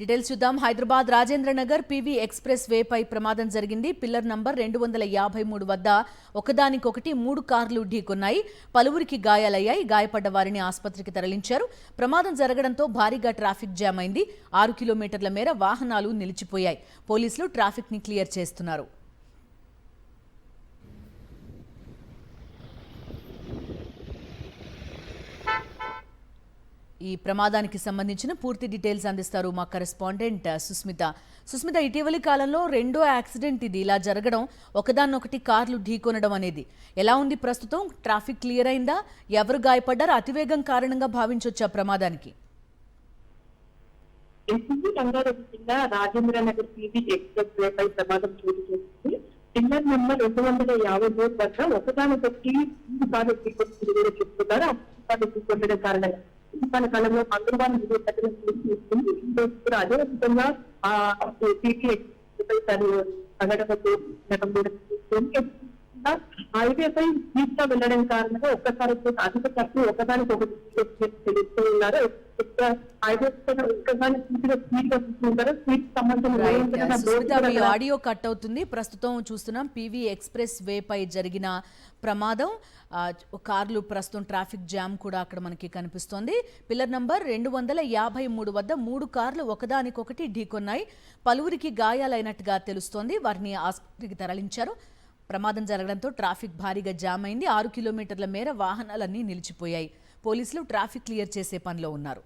Details చూద్దాం. Hyderabad Rajendra Nagar PV express వేపై ప్రమాదం జరిగింది. పిల్లర్ నంబర్ 253 వద్ద ఒకదానికొకటి 3 కార్లు ఢీకొన్నాయి. పలువురికి గాయాలయ్యాయి. గాయపడ్డ వారిని ఆసుపత్రికి తరలించారు. ప్రమాదం జరగడంతో భారీగా ట్రాఫిక్ జామ్ అయింది. 6 కిలోమీటర్ల మేర వాహనాలు నిలిచిపోయాయి. పోలీసులు ట్రాఫిక్ ని క్లియర్ చేస్తున్నారు. ఈ ప్రమాదానికి సంబంధించిన పూర్తి డీటెయిల్స్ అందిస్తారు మా కరెస్పాండెంట్ సుస్మిత. ఇటీవలి కాలంలో రెండో యాక్సిడెంట్ ఇది. ఇలా జరగడం, ఒకదాన్నొకటి కార్లు ఢీకొనడం అనేది ఎలా ఉంది ప్రస్తుతం? ట్రాఫిక్ క్లియర్ అయిందా? ఎవరు గాయపడ్డారు? అతివేగం కారణంగా భావించొచ్చా ప్రమాదానికి? రాజేంద్ర నగర్ పీవీ ఎక్స్ప్రెస్ వేపై ప్రమాదం చోటు చేసుకుంది. పిల్లర్ నెంబర్ 253 వద్ద ఒకదానికొకటి 3 కార్లు చెప్తున్నారు. ఢీకొనడం కారణంగా మన కాలంలో మంగళవారం అదే విధంగా హైవేపై స్పీడ్ గా వెళ్లడం కారణంగా ఒక్కసారి అధిక ఖర్చు ఒకదానికి ఒకటి తెలుస్తూ ఉన్నారు. ఆడియో కట్ అవుతుంది. ప్రస్తుతం చూస్తున్నాం పీవీ ఎక్స్ప్రెస్ వేపై జరిగిన ప్రమాదం. కార్లు ప్రస్తుతం ట్రాఫిక్ జామ్ కూడా అక్కడ మనకి కనిపిస్తోంది. పిల్లర్ నంబర్ 253 వద్ద 3 కార్లు ఒకదానికొకటి ఢీకొన్నాయి. పలువురికి గాయాలైనట్టుగా తెలుస్తోంది. వారిని ఆసుపత్రికి తరలించారు. ప్రమాదం జరగడంతో ట్రాఫిక్ భారీగా జామ్ అయింది. 6 కిలోమీటర్ల మేర వాహనాలన్నీ నిలిచిపోయాయి. పోలీసులు ట్రాఫిక్ క్లియర్ చేసే పనిలో ఉన్నారు.